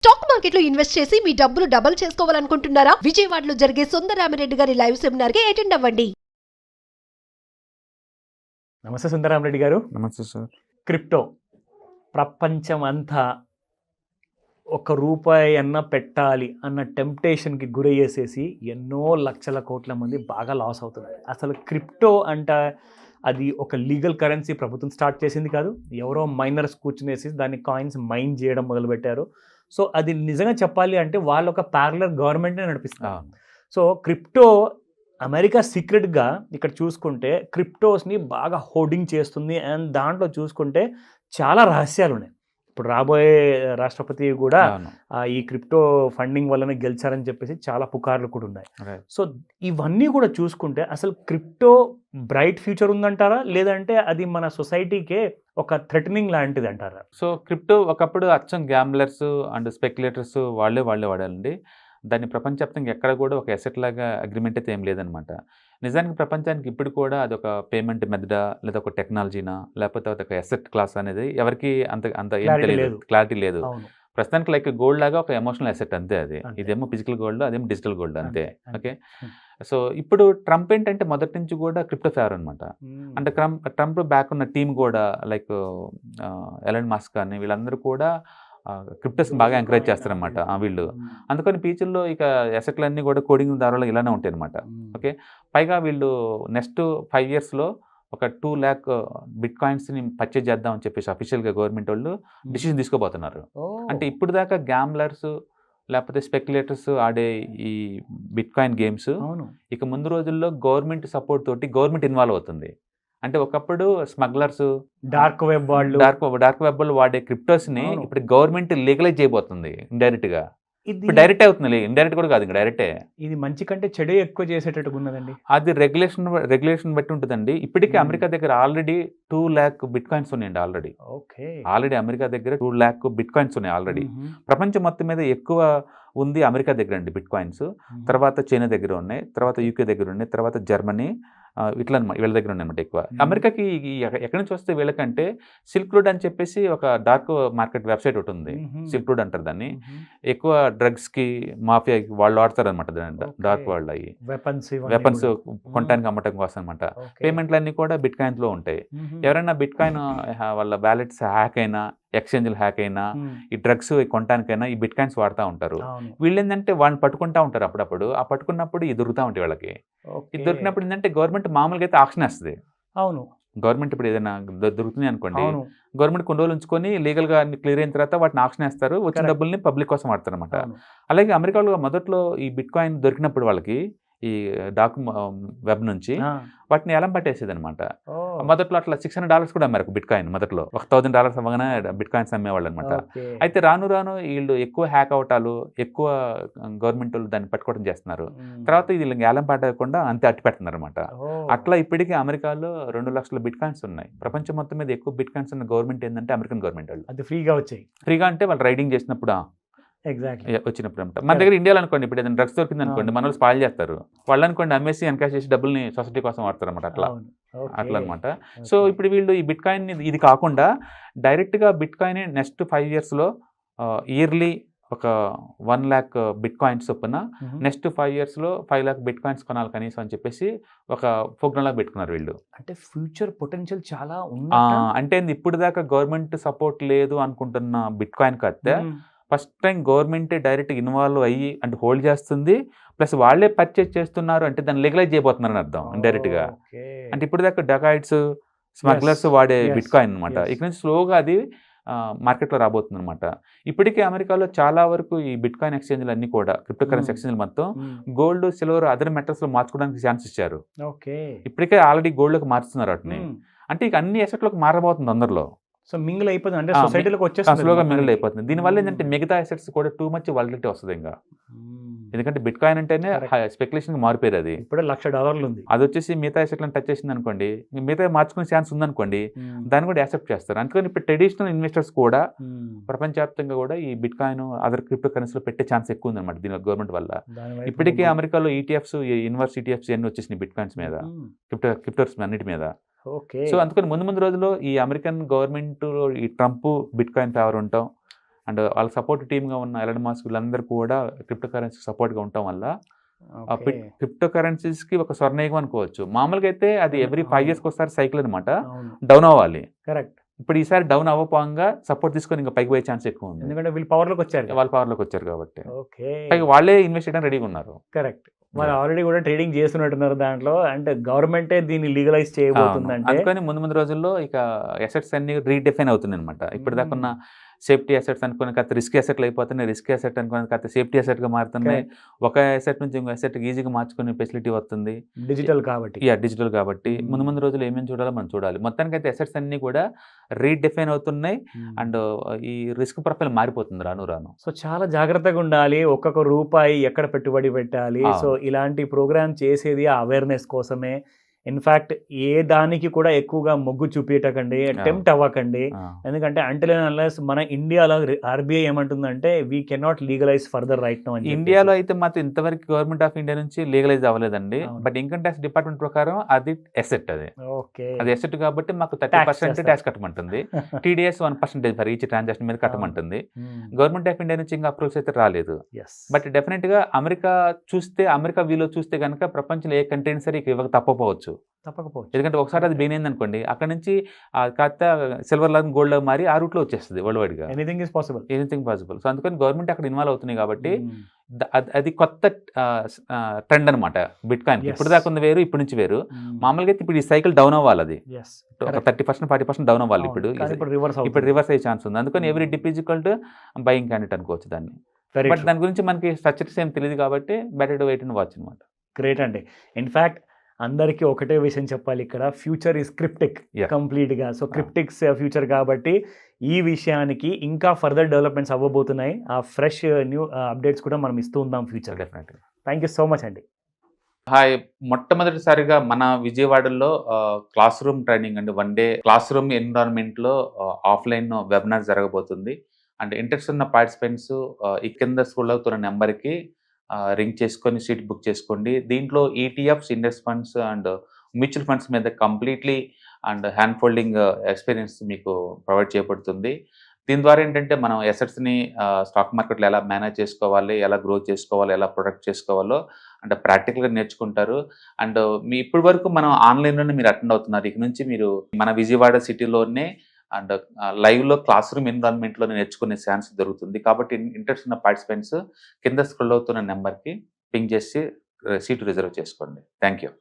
Stock మార్కెట్లో invest చేసి మీ డబ్బులు డబుల్ చేసుకోవాలనుకుంటున్నారా? విజయవాడలో జరిగే సుందరరామిరెడ్డి గారి లైవ్ సెమినార్ కి అటెండ్ అవ్వండి. నమస్తే సుందరరామిరెడ్డి గారు. నమస్తే సార్. క్రిప్టో ప్రపంచం అంతా ₹1 అన్న పెట్టాలి అన్న టెంప్టేషన్కి గురయ్యేసేసి ఎన్నో లక్షల కోట్ల మంది బాగా లాస్ అవుతున్నారు. అసలు క్రిప్టో అంటే అది ఒక లీగల్ కరెన్సీ, ప్రభుత్వం స్టార్ట్ చేసింది కాదు. ఎవరో మైనర్స్ కూర్చునేసి దాన్ని కాయిన్స్ మైన్ చేయడం మొదలుపెట్టారు. సో అది నిజంగా చెప్పాలి అంటే వాళ్ళు ఒక ప్యారలర్ గవర్నమెంట్నే నడిపిస్తారు. సో క్రిప్టో అమెరికా సీక్రెట్గా ఇక్కడ చూసుకుంటే క్రిప్టోస్ని బాగా హోర్డింగ్ చేస్తుంది. అండ్ దాంట్లో చూసుకుంటే చాలా రహస్యాలు ఉన్నాయి. ఇప్పుడు రాబోయే రాష్ట్రపతి కూడా ఈ క్రిప్టో ఫండింగ్ వల్లనే గెలిచారని చెప్పేసి చాలా పుకార్లు కూడా ఉన్నాయి. సో ఇవన్నీ కూడా చూసుకుంటే అసలు క్రిప్టో బ్రైట్ ఫ్యూచర్ ఉందంటారా, లేదంటే అది మన సొసైటీకే ఒక థ్రెటనింగ్ లాంటిది అంటారా? సో క్రిప్టో ఒకప్పుడు అచ్చం గ్యాంబ్లర్స్ అండ్ స్పెక్యులేటర్స్ వాళ్ళే వాడాలండి. దాన్ని ప్రపంచవ్యాప్తంగా ఎక్కడ కూడా ఒక ఎసెట్ లాగా అగ్రిమెంట్ అయితే ఏం లేదనమాట. నిజానికి ప్రపంచానికి ఇప్పుడు కూడా అది ఒక పేమెంట్ మెథడా, లేదా ఒక టెక్నాలజీనా, లేకపోతే ఒక ఎసెట్ క్లాస్ అనేది ఎవరికి అంత ఏం తెలియదు, క్లారిటీ లేదు. ప్రస్తుతానికి లైక్ గోల్డ్ లాగా ఒక ఎమోషనల్ అసెట్ అంతే. అది ఇదేమో ఫిజికల్ గోల్డ్, అదేమో డిజిటల్ గోల్డ్ అంతే. ఓకే. సో ఇప్పుడు ట్రంప్ ఏంటంటే మొదటి నుంచి కూడా క్రిప్టో ఫేవర్ అనమాట. అంటే ట్రంప్ బ్యాక్ ఉన్న టీం కూడా లైక్ ఎలాన్ మస్క్ కానీ వీళ్ళందరూ కూడా క్రిప్టోస్ని బాగా ఎంకరేజ్ చేస్తారనమాట వీళ్ళు. అందుకని ఫ్యూచర్లో ఇక అసెట్లన్నీ కూడా కోడింగ్ ద్వారా ఇలానే ఉంటాయి అనమాట. ఓకే. పైగా వీళ్ళు నెక్స్ట్ 5 yearsలో ఒక 2 lakh బిట్ కాయిన్స్ని పర్చేజ్ చేద్దామని చెప్పేసి అఫీషియల్గా గవర్నమెంట్ వాళ్ళు డిసిషన్ తీసుకోబోతున్నారు. అంటే ఇప్పుడు దాకా గ్యాంబ్లర్స్ లేకపోతే స్పెక్యులేటర్స్ ఆడే ఈ బిట్ కాయిన్ గేమ్స్ ఇక ముందు రోజుల్లో గవర్నమెంట్ సపోర్ట్ తోటి గవర్నమెంట్ ఇన్వాల్వ్ అవుతుంది. అంటే ఒకప్పుడు స్మగ్లర్స్, డార్క్ వెబ్ వాళ్ళు వాడే క్రిప్టోస్ని ఇప్పుడు గవర్నమెంట్ లీగలైజ్ చేయబోతుంది ఇండైరెక్ట్గా. ఇప్పుడు డైరెక్ట్ అవుతుంది, ఇండైరెక్ట్ కూడా కాదు, ఇంకా డైరెక్టే. ఇది మంచి కంటే చెడు ఎక్కువ చేసేటట్టుగా ఉన్నదండి. అది రెగ్యులేషన్ బట్టి ఉంటుందండి. ఇప్పటికే అమెరికా దగ్గర ఆల్రెడీ 2 lakh బిట్ కాయిన్స్ ఉన్నాయండి. ఆల్రెడీ అమెరికా దగ్గర 2 lakh బిట్ కాయిన్స్ ఉన్నాయి ఆల్రెడీ. ప్రపంచం మొత్తం మీద ఎక్కువ ఉంది అమెరికా దగ్గర అండి బిట్ కాయిన్స్. తర్వాత చైనా దగ్గర ఉన్నాయి, తర్వాత యూకే దగ్గర ఉన్నాయి, తర్వాత జర్మనీ, ఇట్లా వీళ్ళ దగ్గర ఉన్నాయన్నమాట ఎక్కువ. అమెరికాకి ఎక్కడి నుంచి వస్తే వీళ్ళకంటే సిల్క్ రూట్ అని చెప్పేసి ఒక డార్క్ మార్కెట్ వెబ్సైట్ ఒకటి ఉంది. సిల్క్ రూట్ అంటారు దాన్ని. ఎక్కువ డ్రగ్స్కి, మాఫియాకి వాళ్ళు వాడతారు అనమాట దాన్ని. డార్క్ వరల్డ్ అయ్యి వెపన్స్ కొనడానికి అమ్మటం కోసం అనమాట. పేమెంట్లన్నీ కూడా బిట్ కాయిన్స్లో ఉంటాయి. ఎవరైనా బిట్ కాయిన్ వాళ్ళ వ్యాలెట్స్ హ్యాక్ అయినా, ఎక్స్చేంజ్లు హ్యాక్ అయినా, ఈ డ్రగ్స్ కొనడానికైనా ఈ బిట్ కాయిన్స్ వాడుతూ ఉంటారు. వీళ్ళు ఏంటంటే వాళ్ళని పట్టుకుంటూ ఉంటారు అప్పుడప్పుడు. ఆ పట్టుకున్నప్పుడు ఇది దొరుకుతూ ఉంటాయి వాళ్ళకి. ఇది దొరికినప్పుడు ఏంటంటే గవర్నమెంట్ మామూలుగా అయితే ఆక్షన్ వేస్తుంది. అవును. గవర్నమెంట్ ఇప్పుడు ఏదైనా దొరుకుతుంది అనుకోండి, గవర్నమెంట్ కొన్ని రోజులు ఉంచుకొని లీగల్గా క్లియర్ అయిన తర్వాత వాటిని ఆక్షన్ వేస్తారు. వచ్చిన డబ్బుల్ని పబ్లిక్ కోసం వాడతారు అనమాట. అలాగే అమెరికాలో మొదట్లో ఈ బిట్ కాయిన్ దొరికినప్పుడు వాళ్ళకి ఈ డార్క్ వెబ్ నుంచి వాటిని ఎలం పట్టేసేది అనమాట. మొదట్లో అట్లా $600 కూడా అమ్మారు బిట్ కాయిన్. మొదట్లో $1,000 అవ్వగానే బిట్ కాయిన్స్ అమ్మేవాళ్ళు అనమాట. అయితే రాను రాను వీళ్ళు ఎక్కువ హ్యాక్ అవటాలు, ఎక్కువ గవర్నమెంట్ వాళ్ళు దాన్ని పట్టుకోవడం చేస్తున్నారు. తర్వాత ఇది ఏలం పట్టకుండా అంతే అట్టి పెడుతున్నారు అనమాట. అట్లా ఇప్పటికీ అమెరికాలో 2 lakhs బిట్ కాయిన్స్ ఉన్నాయి. ప్రపంచం మొత్తం మీద ఎక్కువ బిట్ కాయిన్స్ ఉన్న గవర్నమెంట్ ఏంటంటే అమెరికన్ గవర్నమెంట్ వాళ్ళు. అది ఫ్రీగా వచ్చాయి. ఫ్రీగా అంటే వాళ్ళు రైడింగ్ చేసినప్పుడు వచ్చినప్పుడు అనమాట. మన దగ్గర ఇండియాలో అనుకోండి, ఇప్పుడు ఏదైనా డ్రగ్స్ దొరికింది అనుకోండి, మన వాళ్ళు స్పాయిల్ చేస్తారు. వాళ్ళు అనుకోండి అమ్మేసి ఎన్కాష్ చేసి డబ్బుల్ని సొసైటీ కోసం వాడతారు అనమాట. అట్లా అనమాట. సో ఇప్పుడు వీళ్ళు ఈ బిట్ కాయిన్ ఇది కాకుండా డైరెక్ట్గా బిట్ కాయిన్ నెక్స్ట్ 5 yearsలో ఇయర్లీ ఒక 1 lakh బిట్ కాయిన్స్ చొప్పున నెక్స్ట్ 5 yearsలో 5 lakh బిట్ కాయిన్స్ కొనాలి కనీసం అని చెప్పేసి ఒక ప్రోగ్రామ్ లాగా పెట్టుకున్నారు వీళ్ళు. అంటే ఫ్యూచర్ పొటెన్షియల్ చాలా ఉంది. అంటే ఇప్పుడు దాకా గవర్నమెంట్ సపోర్ట్ లేదు అనుకుంటున్న బిట్ కాయిన్ కడితే ఫస్ట్ టైం గవర్నమెంటే డైరెక్ట్ ఇన్వాల్వ్ అయ్యి అంటే హోల్డ్ చేస్తుంది, ప్లస్ వాళ్ళే పర్చేజ్ చేస్తున్నారు అంటే దాన్ని లీగలైజ్ చేయబోతున్నారు అని అర్థం ఇండైరెక్ట్గా. అంటే ఇప్పుడు దాకా డకాయిట్స్, స్మగ్లర్స్ వాడే బిట్ కాయిన్ అనమాట. ఇక్కడ నుంచి స్లోగా అది మార్కెట్లో రాబోతుంది అనమాట. ఇప్పటికే అమెరికాలో చాలా వరకు ఈ బిట్ కాయిన్ ఎక్స్చేంజ్లు అన్ని కూడా క్రిప్టో కరెన్సీ ఎక్స్చేంజ్లు మొత్తం గోల్డ్, సిల్వర్, అదర్ మెటల్స్లో మార్చుకోవడానికి ఛాన్స్ ఇచ్చారు. ఇప్పటికే ఆల్రెడీ గోల్డ్లోకి మార్చుతున్నారు వాటిని. అంటే ఇక అన్ని అసెట్లోకి మారబోతుంది అందరిలో. సో మింగిల్ అయిపోతుంది, అంటే సొసైటీలోకి వచ్చేస్తుంది, స్లోగా మింగిల్ అయిపోతుంది. దీనివల్ల ఏంటంటే మిగతా అసెట్స్ కూడా టూ మచ్ వాలటిలిటీ వస్తుంది ఇంకా. ఎందుకంటే బిట్ కాయిన్ అంటేనే స్పెక్యులేషన్కి మారిపోయారు. అది ఇప్పుడు $1,00,000 ఉంది. అది వచ్చేసి మిగతా అసెట్లను టచ్ చేసింది అనుకోండి, మిగతా మార్చుకునే ఛాన్స్ ఉందనుకోండి, దాన్ని కూడా యాక్సెప్ట్ చేస్తారు. అందుకని ఇప్పుడు ట్రెడిషనల్ ఇన్వెస్టర్స్ కూడా ప్రపంచవ్యాప్తంగా కూడా ఈ బిట్ కాయిన్, అదర్ క్రిప్టో కరెన్సీలో పెట్టే ఛాన్స్ ఎక్కువ ఉందన్నమాట దీని గవర్నమెంట్ వల్ల. ఇప్పటికే అమెరికాలో ETFs, ఇన్వర్స్ ETFs అన్ని వచ్చేసినాయి బిట్ కాయిన్స్ మీద, క్రిప్టోస్ అన్నిటి మీద. సో అందుకని ముందు రోజుల్లో ఈ అమెరికన్ గవర్నమెంట్, ఈ ట్రంప్ బిట్ కాయిన్ ఫేవర్ ఉంటాం, అండ్ వాళ్ళ సపోర్ట్ టీమ్గా ఉన్న ఎలన్ మాస్క్ వీళ్ళందరూ కూడా క్రిప్టో కరెన్సీ సపోర్ట్గా ఉండటం వల్ల ఓకే. క్రిప్టో కరెన్సీస్కి ఒక స్వర్ణయుగం అనుకోవచ్చు. మామూలుగా అయితే అది ఎవ్రీ 5 yearsకి ఒకసారి సైకిల్ అనమాట, అవును, డౌన్ అవ్వాలి. కరెక్ట్. ఇప్పుడు ఈసారి డౌన్ అవ్వపోగా సపోర్ట్ తీసుకొని ఇంకా పైకి పోయే ఛాన్స్ ఎక్కువ ఉంది, ఎందుకంటే వీళ్ళు పవర్లోకి వచ్చారు. వాళ్ళ పవర్లోకి వచ్చారు కాబట్టి. ఓకే, పైగా వాళ్ళే ఇన్వెస్ట్ చేయడానికి రెడీగా ఉన్నారు. కరెక్ట్. వాళ్ళు ఆల్రెడీ కూడా ట్రేడింగ్ చేస్తున్నట్టున్నారు దాంట్లో, అంటే గవర్నమెంటే దీన్ని లీగలైజ్ చేయబోతుందంటే అందుకని ముందు రోజుల్లో ఇక అసెట్స్ అన్ని రీడిఫైన్ అవుతున్నాయి అనమాట. ఇప్పుడు దాకా ఉన్న సేఫ్టీ అసెట్స్ అనుకున్న కాస్త రిస్క్ అసెట్లు అయిపోతున్నాయి, రిస్క్ అసెట్ అనుకున్న కాస్త సేఫ్టీ అసెట్గా మారుతున్నాయి. ఒక అసెట్ నుంచి ఇంకో అసెట్ ఈజీగా మార్చుకునే ఫెసిలిటీ వస్తుంది డిజిటల్ కాబట్టి. డిజిటల్ కాబట్టి ముందు రోజులు ఏమేమి చూడాలో మనం చూడాలి. మొత్తానికి అయితే అసెట్స్ అన్ని కూడా రీడిఫైన్ అవుతున్నాయి అండ్ ఈ రిస్క్ ప్రొఫైల్ మారిపోతుంది రాను రాను. సో చాలా జాగ్రత్తగా ఉండాలి, ఒక్కొక్క రూపాయి ఎక్కడ పెట్టుబడి పెట్టాలి. సో ఇలాంటి ప్రోగ్రామ్ చేసేది ఆ అవేర్నెస్ కోసమే. ఇన్ఫ్యాక్ట్ ఏ దానికి కూడా ఎక్కువగా మొగ్గు చూపించకండి, అటెంప్ట్ అవ్వకండి. ఎందుకంటే అంటిల్ అండ్ అన్లెస్ మన ఇండియాలో ఆర్బీఐ ఏమంటుందంటే we cannot legalise further right now. ఇండియాలో అయితే మాత్రం ఇంతవరకు గవర్నమెంట్ ఆఫ్ ఇండియా నుంచి లీగలైజ్ అవ్వలేదండి. బట్ ఇన్కమ్ ట్యాక్స్ డిపార్ట్మెంట్ ప్రకారం అది ఎసెట్, అది ఎసెట్ కాబట్టి మాకు 30% ట్యాక్స్ కట్టమంటుంది. టీడీఎస్ 1% ఫర్ ఈచ్ ట్రాన్సాక్షన్ మీద కట్టమంటుంది. గవర్నమెంట్ ఆఫ్ ఇండియా నుంచి ఇంకా అప్రూవల్స్ అయితే రాలేదు. బట్ డెఫినెట్ గా అమెరికా వీలో చూస్తే కనుక ప్రపంచంలో ఏ కంట్రీ సరే ఇవ్వక తప్పకపోవచ్చు. ఎందుకంటే ఒకసారి అది బెయిన్ అయింది అనుకోండి, అక్కడ నుంచి కాస్త సిల్వర్ లాగా గోల్డ్ లాగా మారి ఆ రూట్ లో వచ్చేస్తుంది వరల్డ్ వైడ్ గా. Anything possible. సో అందుకని గవర్నమెంట్ అక్కడ ఇన్వాల్వ్ అవుతుంది కాబట్టి అది కొత్త ట్రెండ్ అనమాట బిట్ కాయిన్. ఇప్పుడు దాకా ఉంది వేరు, ఇప్పుడు నుంచి వేరు. మామూలుగా అయితే ఇప్పుడు ఈ సైకిల్ డౌన్ అవ్వాలి, అది ఒక 30% 40% డౌన్ అవ్వాలి. ఇప్పుడు రివర్స్ అయ్యే ఛాన్స్ ఉంది. అందుకని every dip is equal to buying candidate అనుకోవచ్చు దాన్ని. బట్ దాని గురించి మనకి స్ట్రక్చర్స్ ఏం తెలియదు కాబట్టి better to wait and watch అనమాట. గ్రేట్ అండి. ఇన్ఫ్యాక్ట్ అందరికీ ఒకటే విషయం చెప్పాలి, ఇక్కడ ఫ్యూచర్ ఈజ్ క్రిప్టిక్ కంప్లీట్గా. సో క్రిప్టిక్స్ ఫ్యూచర్ కాబట్టి ఈ విషయానికి ఇంకా ఫర్దర్ డెవలప్మెంట్స్ అవ్వబోతున్నాయి. ఆ ఫ్రెష్ న్యూ అప్డేట్స్ కూడా మనం ఇస్తూ ఉందాం ఫ్యూచర్. డెఫినెట్గా. థ్యాంక్ యూ సో మచ్ అండి. హాయ్, మొట్టమొదటిసారిగా మన విజయవాడలో క్లాస్ రూమ్ ట్రైనింగ్ అండి, 1 day క్లాస్ రూమ్ ఎన్విరాన్మెంట్లో ఆఫ్లైన్ వెబినార్ జరగబోతుంది. అండ్ ఇంట్రెస్ట్ ఉన్న పార్టిసిపెంట్స్ ఈ కింద స్క్రోల్ అవుతున్న నెంబర్కి రింగ్ చేసుకొని సీట్ బుక్ చేసుకోండి. దీంట్లో ETFs, index funds and mutual funds మీద completely and hand holding experience మీకు ప్రొవైడ్ చేయబడుతుంది. దీని ద్వారా ఏంటంటే మనం అసెట్స్ని స్టాక్ మార్కెట్లో ఎలా మేనేజ్ చేసుకోవాలి, ఎలా గ్రో చేసుకోవాలి, ఎలా ప్రొడక్ట్ చేసుకోవాలో అంటే ప్రాక్టికల్గా నేర్చుకుంటారు. అండ్ ఇప్పటి వరకు మనం ఆన్లైన్లోనే మీరు అటెండ్ అవుతున్నారు. ఇక నుంచి మీరు మన విజయవాడ సిటీలోనే అండ్ లైవ్లో క్లాస్ రూమ్ ఎన్విరాన్మెంట్లో నేర్చుకునే ఛాన్స్ దొరుకుతుంది. కాబట్టి ఇంట్రెస్ట్ ఉన్న పార్టిసిపెంట్స్ కింద స్క్రోల్ అవుతున్న నెంబర్కి పింగ్ చేసి సీటు రిజర్వ్ చేసుకోండి. Thank you.